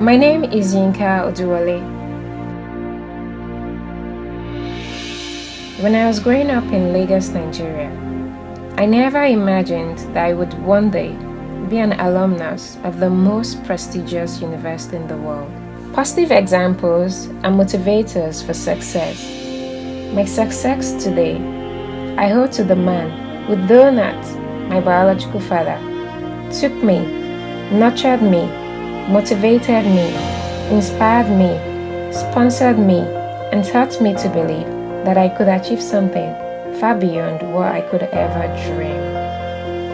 My name is Yinka Oduwole. When I was growing up in Lagos, Nigeria, I never imagined that I would one day be an alumnus of the most prestigious university in the world. Positive examples are motivators for success. My success today, I owe to the man who, though not my biological father, took me, nurtured me, motivated me, inspired me, sponsored me, and taught me to believe that I could achieve something far beyond what I could ever dream.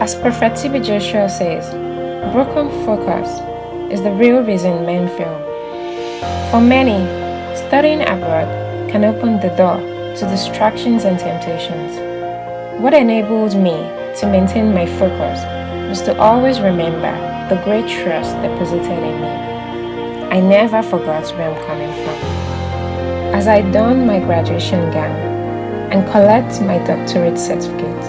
As Prophet TB Joshua says, broken focus is the real reason men fail. For many, studying abroad can open the door to distractions and temptations. What enabled me to maintain my focus was to always remember the great trust deposited in me. I never forgot where I'm coming from. As I don my graduation gown and collect my doctorate certificate,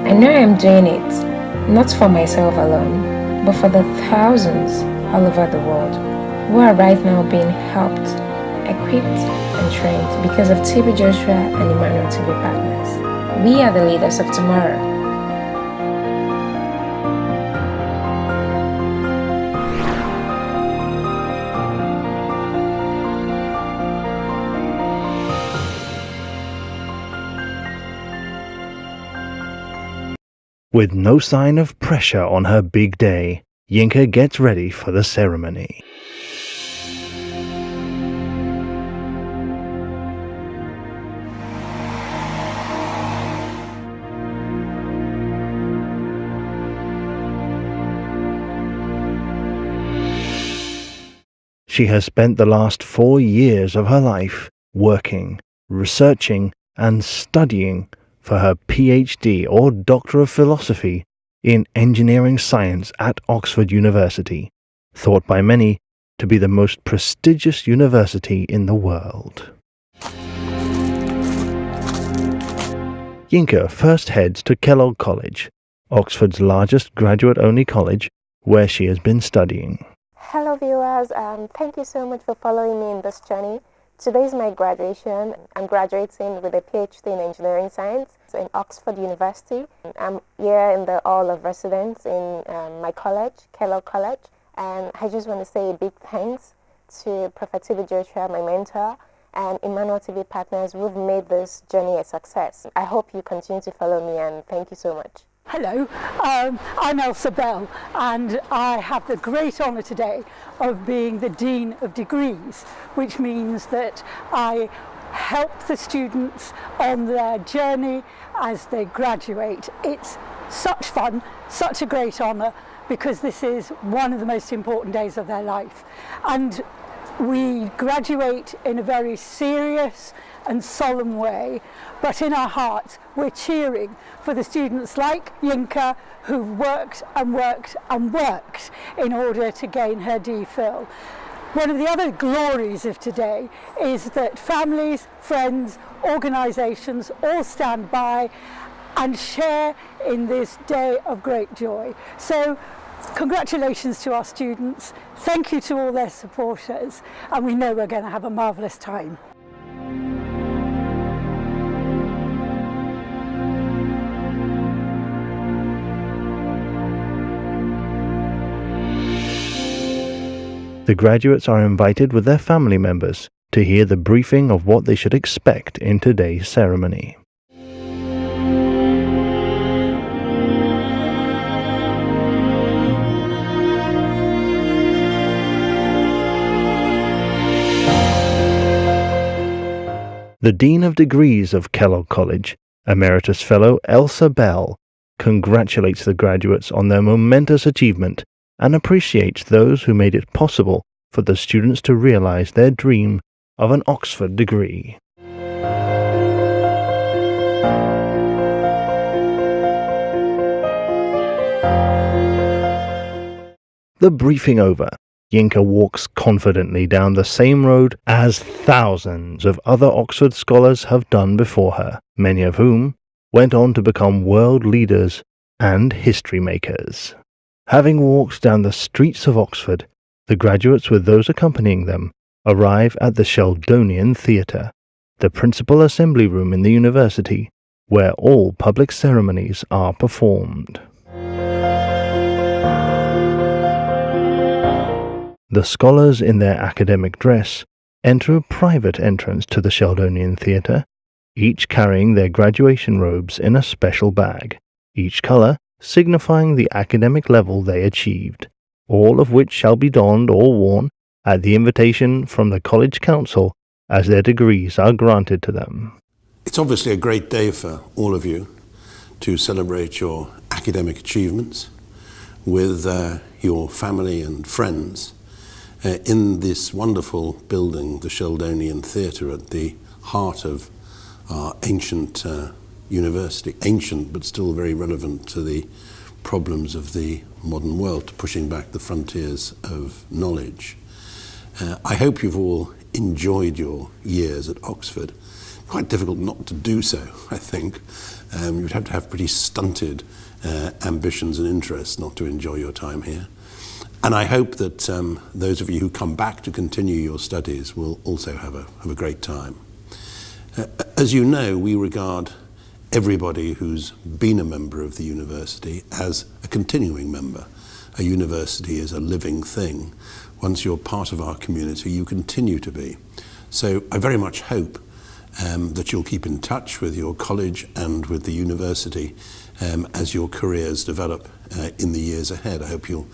I know I'm doing it not for myself alone, but for the thousands all over the world who are right now being helped, equipped, and trained because of TB Joshua and Emmanuel TV partners. We are the leaders of tomorrow. With no sign of pressure on her big day, Yinka gets ready for the ceremony. She has spent the last 4 years of her life working, researching, and studying for her PhD or Doctor of Philosophy in Engineering Science at Oxford University, thought by many to be the most prestigious university in the world. Yinka first heads to Kellogg College, Oxford's largest graduate-only college, where she has been studying. Hello viewers, thank you so much for following me in this journey. Today is my graduation. I'm graduating with a PhD in Engineering Science in Oxford University. I'm here in the Hall of Residence in my college, Kellogg College. And I just want to say a big thanks to Prophet TB Joshua, my mentor, and Emmanuel TV partners who've made this journey a success. I hope you continue to follow me, and thank you so much. Hello, I'm Elsa Bell, and I have the great honour today of being the Dean of Degrees, which means that I help the students on their journey as they graduate. It's such fun, such a great honour, because this is one of the most important days of their life. And we graduate in a very serious and solemn way, but in our hearts we're cheering for the students like Yinka, who've worked and worked and worked in order to gain her DPhil. One of the other glories of today is that families, friends, organisations all stand by and share in this day of great joy. So congratulations to our students, thank you to all their supporters, and we know we're going to have a marvellous time. The graduates are invited with their family members to hear the briefing of what they should expect in today's ceremony. The Dean of Degrees of Kellogg College, Emeritus Fellow Elsa Bell, congratulates the graduates on their momentous achievement and appreciates those who made it possible for the students to realize their dream of an Oxford degree. The briefing over, Yinka walks confidently down the same road as thousands of other Oxford scholars have done before her, many of whom went on to become world leaders and history makers. Having walked down the streets of Oxford, The graduates, with those accompanying them, arrive at the Sheldonian Theatre, the principal assembly room in the university, where all public ceremonies are performed. The scholars in their academic dress enter a private entrance to the Sheldonian Theatre, each carrying their graduation robes in a special bag, each colour signifying the academic level they achieved, all of which shall be donned or worn at the invitation from the College Council as their degrees are granted to them. It's obviously a great day for all of you to celebrate your academic achievements with your family and friends in this wonderful building, the Sheldonian Theatre, at the heart of our ancient university. Ancient, but still very relevant to the problems of the modern world, pushing back the frontiers of knowledge. I hope you've all enjoyed your years at Oxford. Quite difficult not to do so, I think. You'd have to have pretty stunted ambitions and interests not to enjoy your time here. And I hope that those of you who come back to continue your studies will also have a great time. As you know, we regard everybody who's been a member of the university as a continuing member. A university is a living thing. Once you're part of our community, you continue to be. So I very much hope that you'll keep in touch with your college and with the university as your careers develop in the years ahead. I hope you'll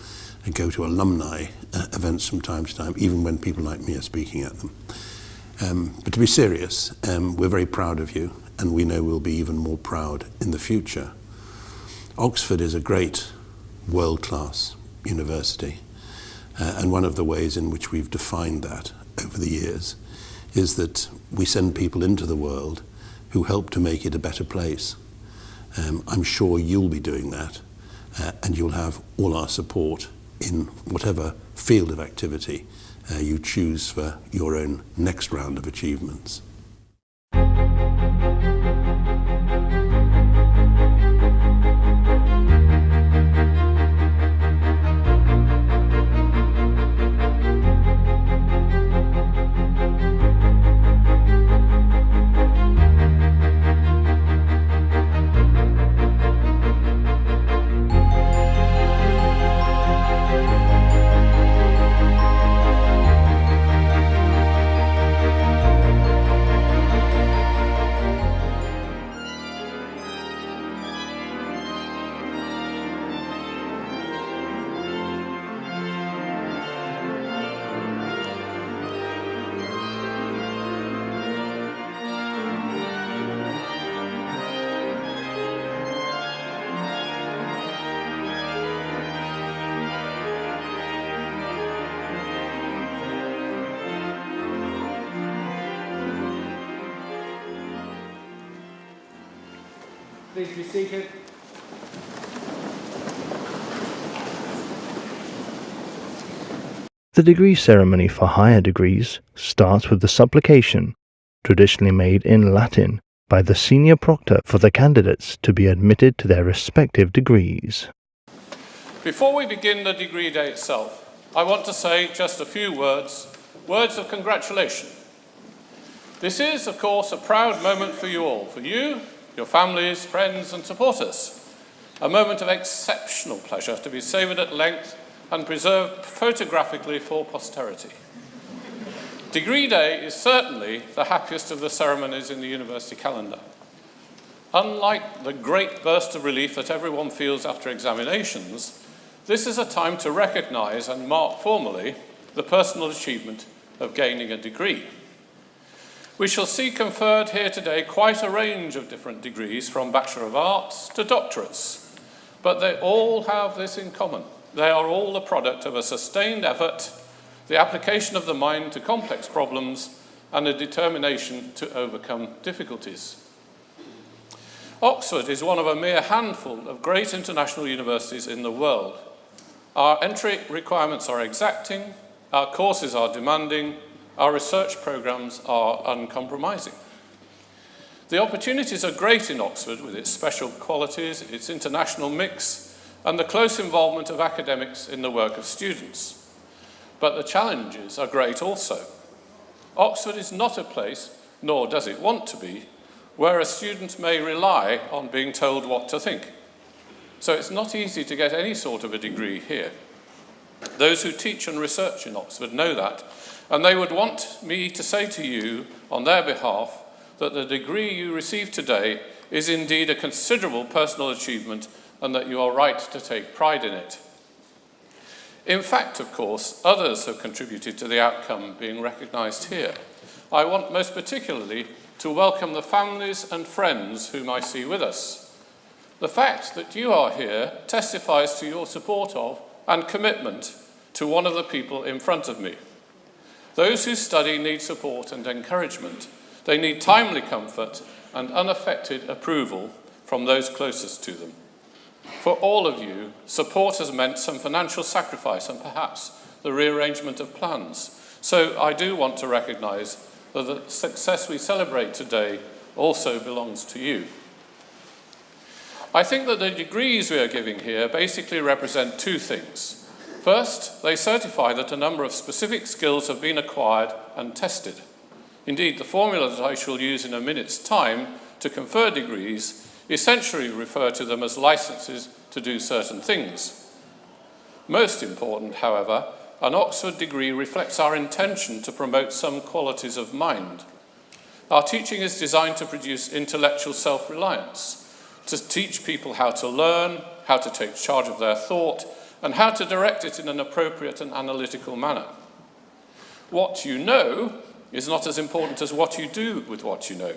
go to alumni events from time to time, even when people like me are speaking at them. But to be serious, we're very proud of you, and we know we'll be even more proud in the future. Oxford is a great world-class university, and one of the ways in which we've defined that over the years is that we send people into the world who help to make it a better place. I'm sure you'll be doing that, and you'll have all our support in whatever field of activity you choose for your own next round of achievements. Please be seated. The degree ceremony for higher degrees starts with the supplication, traditionally made in Latin by the senior proctor for the candidates to be admitted to their respective degrees. Before we begin the degree day itself, I want to say just a few words of congratulation. This is, of course, a proud moment for you all, for you, your families, friends and supporters. A moment of exceptional pleasure to be savoured at length and preserved photographically for posterity. Degree Day is certainly the happiest of the ceremonies in the university calendar. Unlike the great burst of relief that everyone feels after examinations, this is a time to recognise and mark formally the personal achievement of gaining a degree. We shall see conferred here today quite a range of different degrees, from Bachelor of Arts to doctorates, but they all have this in common. They are all the product of a sustained effort, the application of the mind to complex problems, and a determination to overcome difficulties. Oxford is one of a mere handful of great international universities in the world. Our entry requirements are exacting, our courses are demanding, our research programmes are uncompromising. The opportunities are great in Oxford with its special qualities, its international mix, and the close involvement of academics in the work of students. but the challenges are great also. Oxford is not a place, nor does it want to be, where a student may rely on being told what to think. So it's not easy to get any sort of a degree here. Those who teach and research in Oxford know that, and they would want me to say to you on their behalf that the degree you receive today is indeed a considerable personal achievement and that you are right to take pride in it. In fact, of course, others have contributed to the outcome being recognised here. I want most particularly to welcome the families and friends whom I see with us. The fact that you are here testifies to your support of and commitment to one of the people in front of me. Those who study need support and encouragement. They need timely comfort and unaffected approval from those closest to them. For all of you, support has meant some financial sacrifice and perhaps the rearrangement of plans. So I do want to recognise that the success we celebrate today also belongs to you. I think that the degrees we are giving here basically represent two things. First, they certify that a number of specific skills have been acquired and tested. Indeed, the formula that I shall use in a minute's time to confer degrees essentially refer to them as licenses to do certain things. Most important, however, an Oxford degree reflects our intention to promote some qualities of mind. Our teaching is designed to produce intellectual self-reliance, to teach people how to learn, how to take charge of their thought, and how to direct it in an appropriate and analytical manner. What you know is not as important as what you do with what you know.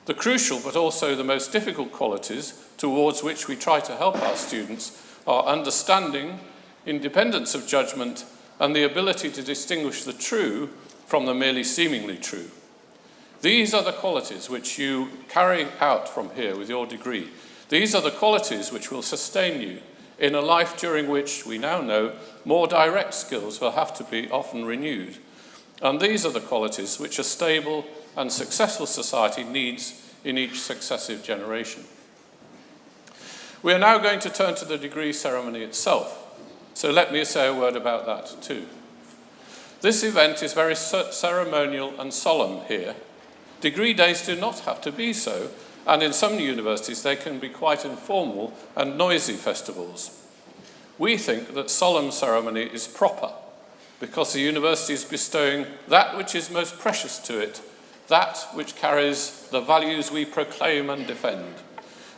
The crucial but also the most difficult qualities towards which we try to help our students are understanding, independence of judgment, and the ability to distinguish the true from the merely seemingly true. These are the qualities which you carry out from here with your degree. These are the qualities which will sustain you in a life during which, we now know, more direct skills will have to be often renewed. And these are the qualities which a stable and successful society needs in each successive generation. We are now going to turn to the degree ceremony itself. So let me say a word about that too. This event is very ceremonial and solemn here. Degree days do not have to be so, and in some universities they can be quite informal and noisy festivals. We think that solemn ceremony is proper because the university is bestowing that which is most precious to it, that which carries the values we proclaim and defend.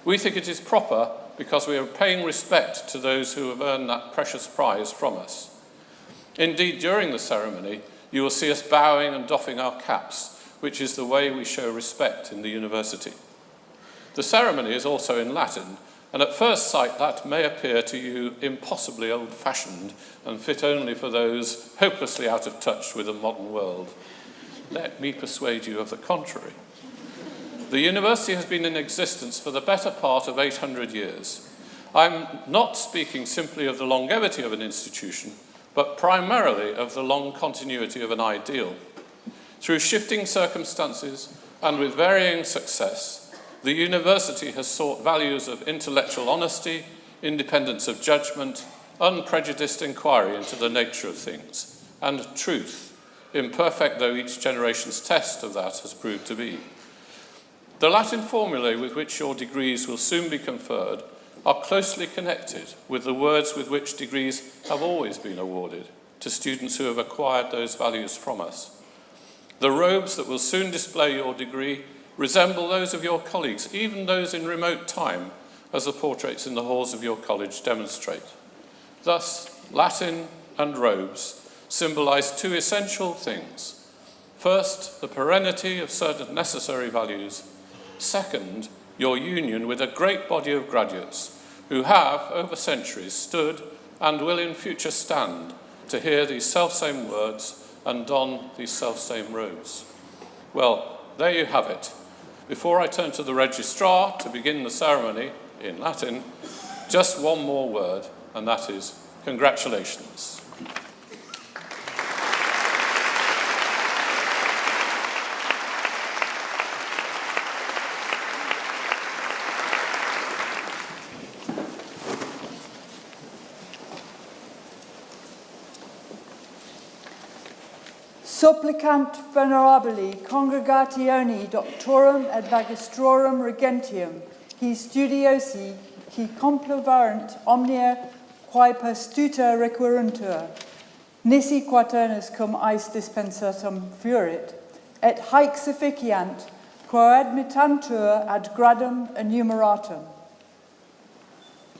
We think it is proper because we are paying respect to those who have earned that precious prize from us. Indeed, during the ceremony, you will see us bowing and doffing our caps, which is the way we show respect in the university. The ceremony is also in Latin, and at first sight that may appear to you impossibly old-fashioned and fit only for those hopelessly out of touch with the modern world. Let me persuade you of the contrary. The university has been in existence for the better part of 800 years. I'm not speaking simply of the longevity of an institution, but primarily of the long continuity of an ideal. Through shifting circumstances and with varying success, the university has sought values of intellectual honesty, independence of judgment, unprejudiced inquiry into the nature of things, and truth, imperfect though each generation's test of that has proved to be. The Latin formulae with which your degrees will soon be conferred are closely connected with the words with which degrees have always been awarded to students who have acquired those values from us. The robes that will soon display your degree resemble those of your colleagues, even those in remote time, as the portraits in the halls of your college demonstrate. Thus, Latin and robes symbolize two essential things. First, the perennity of certain necessary values. Second, your union with a great body of graduates who have, over centuries, stood and will in future stand to hear these selfsame words and don these selfsame robes. Well, there you have it. Before I turn to the registrar to begin the ceremony in Latin, just one more word, and that is congratulations. Supplicant venerabili congregationi doctorum et magistrorum regentium, qui studiosi, qui compluvarent omnia quae perstuta requiruntur, nisi quaternus cum eis dispensatum furit, et haec sufficiant, quo admittantur ad gradum enumeratum.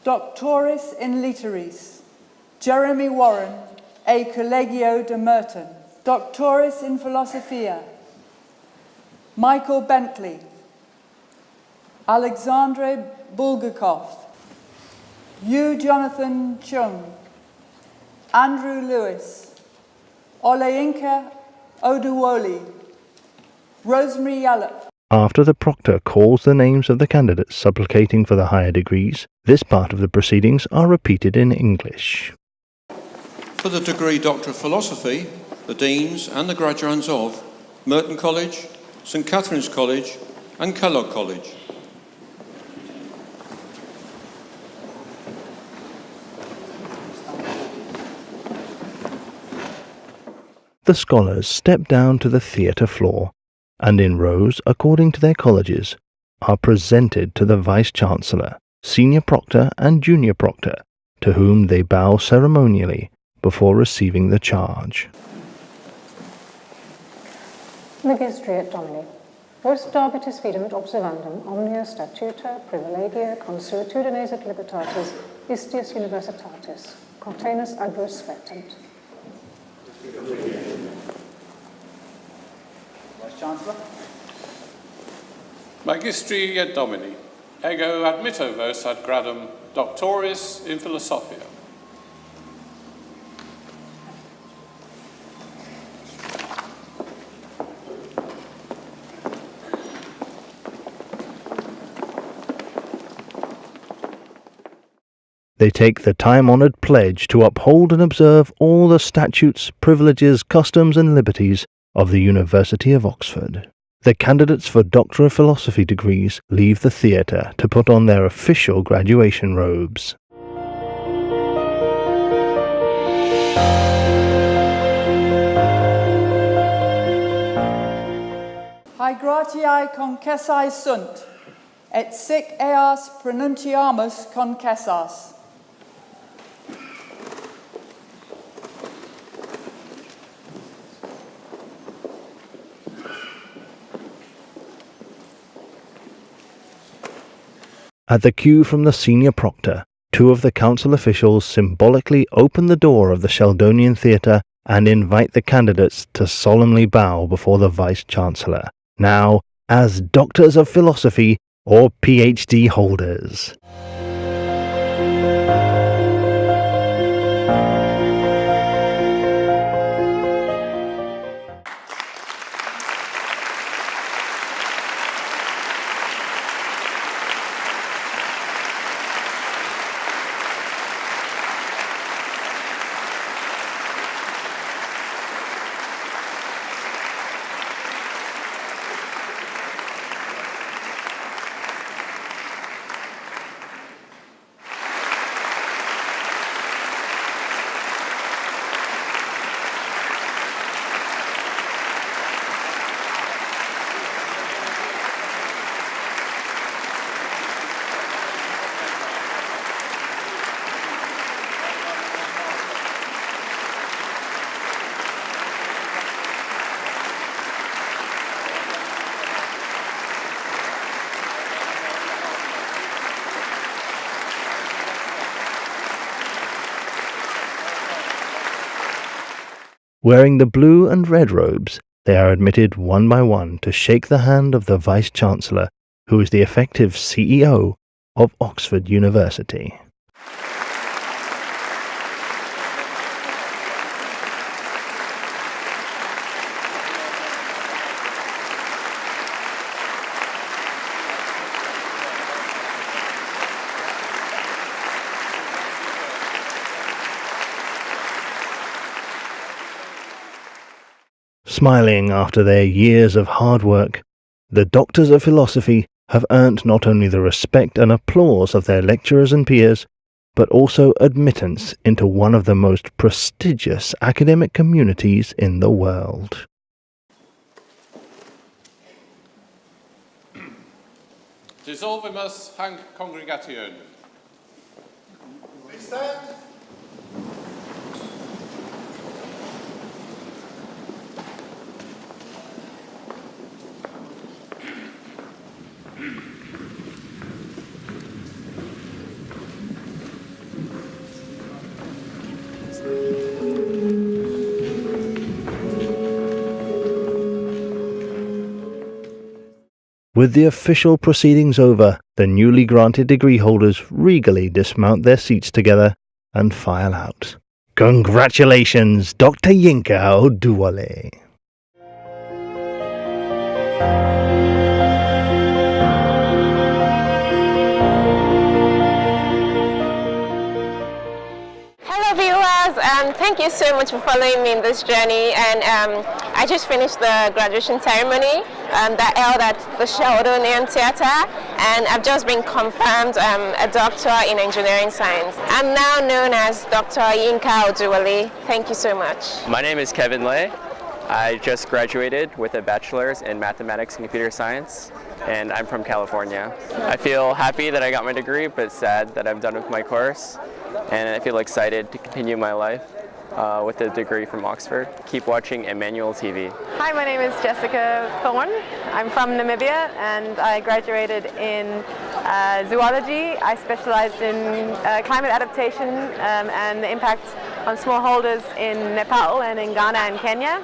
Doctoris in Literis, Jeremy Warren, a Collegio de Merton. Doctoris in Philosophia, Michael Bentley, Alexandre Bulgakov, Yu Jonathan Chung, Andrew Lewis, Oleinka Oduwole, Rosemary Yallop. After the proctor calls the names of the candidates supplicating for the higher degrees, this part of the proceedings are repeated in English. For the degree Doctor of Philosophy, the Deans and the graduands of Merton College, St Catherine's College and Kellogg College. The scholars step down to the theatre floor and in rows according to their colleges are presented to the Vice-Chancellor, Senior Proctor and Junior Proctor, to whom they bow ceremonially before receiving the charge. Magistriate Domini, vos darbitis vident observandum omnia statuta privilegia consuetudines et libertatis istius universitatis, contenus adverse spectant. Vice-Chancellor. Magistri et Domini, ego admitto vos ad gradum doctoris in Philosophia. They take the time-honoured pledge to uphold and observe all the statutes, privileges, customs and liberties of the University of Oxford. The candidates for Doctor of Philosophy degrees leave the theatre to put on their official graduation robes. Hae gratiae concessae sunt, et sic eas pronunciamus concessas. At the cue from the senior proctor, two of the council officials symbolically open the door of the Sheldonian Theatre and invite the candidates to solemnly bow before the Vice-Chancellor, now as Doctors of Philosophy or PhD holders. Wearing the blue and red robes, they are admitted one by one to shake the hand of the Vice-Chancellor, who is the effective CEO of Oxford University. Smiling after their years of hard work, the Doctors of Philosophy have earned not only the respect and applause of their lecturers and peers, but also admittance into one of the most prestigious academic communities in the world. Dissolvimus hanc congregationem. Please stand. With the official proceedings over, the newly granted degree holders regally dismount their seats together and file out. Congratulations, Dr. Yinka Oduwole. Hello viewers, thank you so much for following me in this journey, and I just finished the graduation ceremony that held at the Sheldonian Theatre, and I've just been confirmed a doctor in engineering science. I'm now known as Dr. Yinka Oduwole. Thank you so much. My name is Kevin Lay. I just graduated with a bachelor's in mathematics and computer science, and I'm from California. I feel happy that I got my degree, but sad that I'm done with my course, and I feel excited to continue my life with a degree from Oxford. Keep watching Emmanuel TV. Hi, my name is Jessica Thorne. I'm from Namibia and I graduated in zoology. I specialized in climate adaptation and the impact on smallholders in Nepal and in Ghana and Kenya.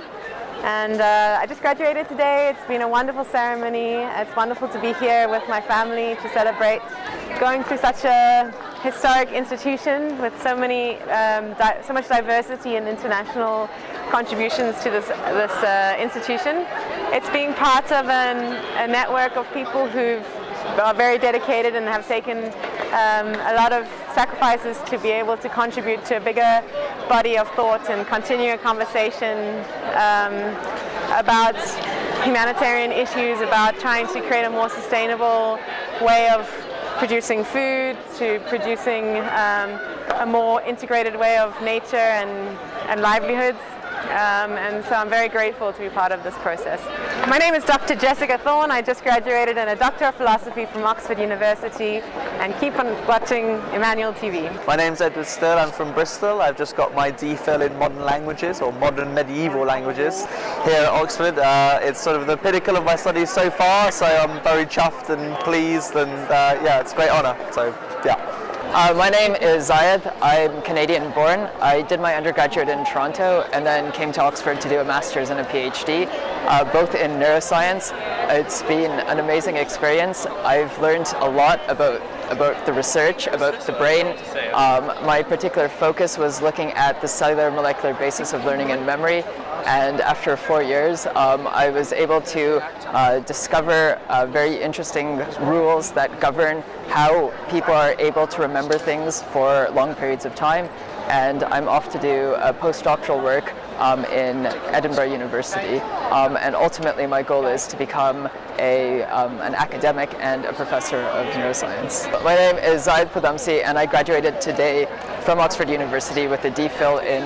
And I just graduated today. It's been a wonderful ceremony. It's wonderful to be here with my family to celebrate going through such a historic institution with so much diversity and international contributions to this institution. It's being part of a network of people who are very dedicated and have taken a lot of sacrifices to be able to contribute to a bigger body of thought and continue a conversation about humanitarian issues, about trying to create a more sustainable way of producing food, to producing a more integrated way of nature and livelihoods. And so I'm very grateful to be part of this process. My name is Dr. Jessica Thorne. I just graduated in a Doctor of Philosophy from Oxford University, and keep on watching Emmanuel TV. My name's Edward Still. I'm from Bristol. I've just got my DPhil in modern languages, or modern medieval languages, here at Oxford. It's sort of the pinnacle of my studies so far, so I'm very chuffed and pleased, and yeah, it's a great honour. So yeah. My name is Zayed. I'm Canadian born. I did my undergraduate in Toronto and then came to Oxford to do a master's and a PhD, both in neuroscience. It's been an amazing experience. I've learned a lot about the research, about the brain. My particular focus was looking at the cellular molecular basis of learning and memory. And after 4 years, I was able to discover very interesting rules that govern how people are able to remember things for long periods of time. And I'm off to do postdoctoral work in Edinburgh University. And ultimately my goal is to become an academic and a professor of neuroscience. My name is Zayed Podamsi, and I graduated today from Oxford University with a DPhil in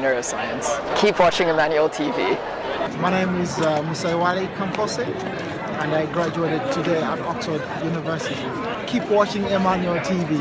neuroscience. Keep watching Emmanuel TV. My name is Musaiwale Kamfose, and I graduated today at Oxford University. Keep watching Emmanuel TV.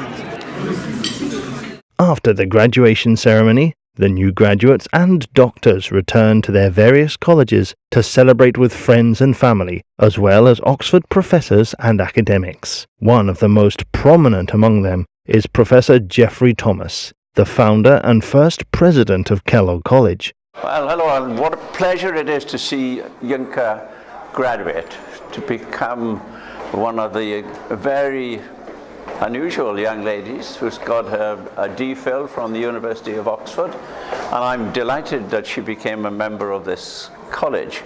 After the graduation ceremony, the new graduates and doctors return to their various colleges to celebrate with friends and family, as well as Oxford professors and academics. One of the most prominent among them is Professor Geoffrey Thomas, the founder and first president of Kellogg College. Well, hello, and what a pleasure it is to see Yinka graduate, to become one of the very unusual young ladies who's got a DPhil from the University of Oxford, and I'm delighted that she became a member of this college.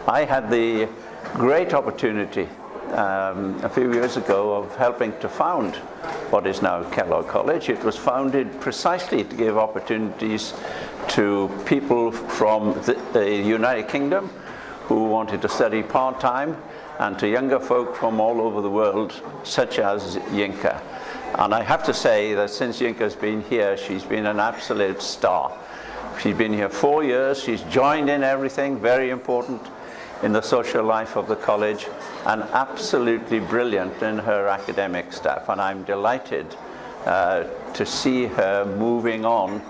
I had the great opportunity a few years ago of helping to found what is now Kellogg College. It was founded precisely to give opportunities to people from the United Kingdom who wanted to study part-time, and to younger folk from all over the world, such as Yinka. And I have to say that since Yinka's been here, she's been an absolute star. She's been here 4 years, she's joined in everything, very important, in the social life of the college and absolutely brilliant in her academic stuff. And I'm delighted to see her moving on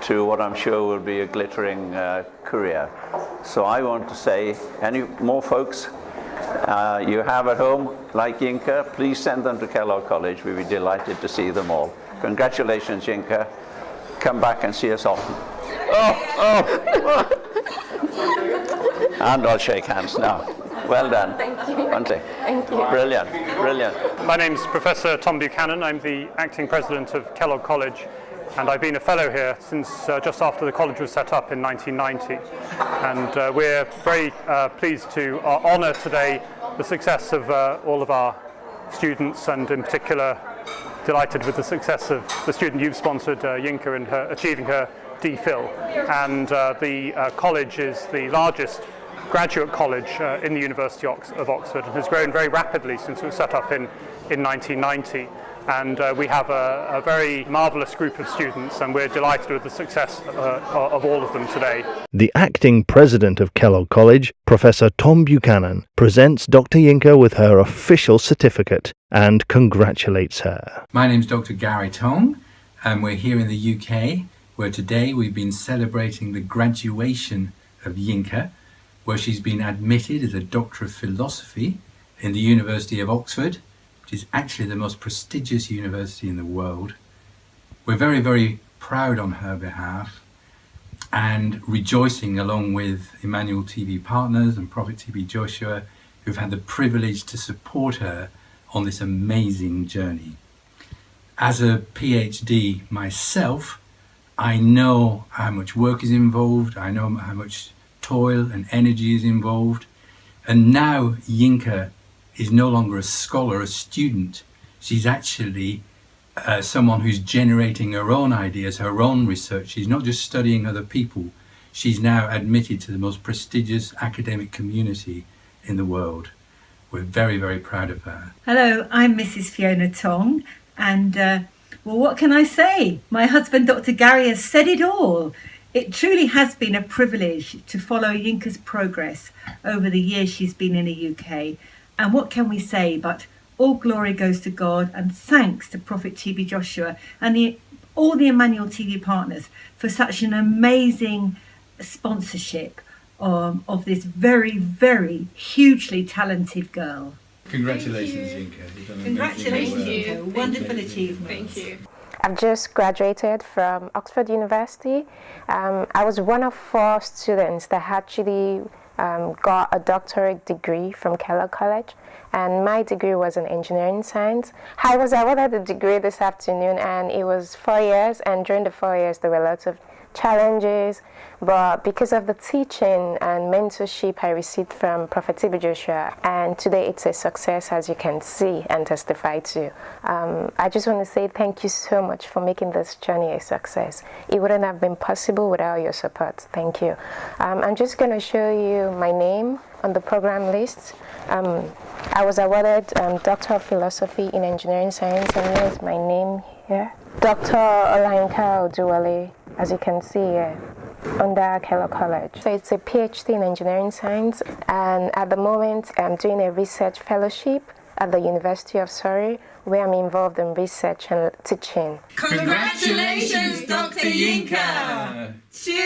to what I'm sure will be a glittering career. So I want to say, any more folks you have at home like Yinka, please send them to Kellogg College. We'd be delighted to see them all. Congratulations, Yinka. Come back and see us often. And I'll shake hands now. Well done. Thank you. Thank you. Brilliant, brilliant. My name's Professor Tom Buchanan. I'm the acting president of Kellogg College, and I've been a fellow here since just after the college was set up in 1990. And we're very pleased to honour today the success of all of our students, and in particular delighted with the success of the student you've sponsored, Yinka, in her achieving her DPhil. And the college is the largest graduate college in the University of Oxford, and has grown very rapidly since it was set up in 1990. And we have a very marvellous group of students, and we're delighted with the success of all of them today. The acting president of Kellogg College, Professor Tom Buchanan, presents Dr. Yinka with her official certificate and congratulates her. My name's Dr. Gary Tong, and we're here in the UK, where today we've been celebrating the graduation of Yinka, where she's been admitted as a Doctor of Philosophy in the University of Oxford, which is actually the most prestigious university in the world. We're very, very proud on her behalf and rejoicing along with Emmanuel TV Partners and Prophet TB Joshua, who've had the privilege to support her on this amazing journey. As a PhD myself, I know how much work is involved, I know how much toil and energy is involved, and now Yinka is no longer a scholar, a student. She's actually someone who's generating her own ideas, her own research. She's not just studying other people, she's now admitted to the most prestigious academic community in the world. We're very, very proud of her. Hello, I'm Mrs. Fiona Tong, and well, what can I say? My husband, Dr. Gary, has said it all. It truly has been a privilege to follow Yinka's progress over the years she's been in the UK. And what can we say but all glory goes to God, and thanks to Prophet TB Joshua and all the Emmanuel TV Partners for such an amazing sponsorship of this very, very hugely talented girl. Congratulations, Yinka. Congratulations, Yinka. Wonderful achievement. Thank you. I've just graduated from Oxford University. I was one of 4 students that actually got a doctorate degree from Kellogg College, and my degree was in engineering science. I was awarded the degree this afternoon, and it was 4 years, and during the 4 years there were lots of challenges, but because of the teaching and mentorship I received from Prophet TB Joshua, and today it's a success, as you can see and testify to. I just want to say thank you so much for making this journey a success. It wouldn't have been possible without your support. Thank you. I'm just going to show you my name on the program list. I was awarded Doctor of Philosophy in Engineering Science, and here's my name here. Dr. Olayinka Oduwole, as you can see here, under Kellogg College. So it's a PhD in Engineering Science, and at the moment I'm doing a research fellowship at the University of Surrey, where I'm involved in research and teaching. Congratulations, Dr. Yinka! Cheers!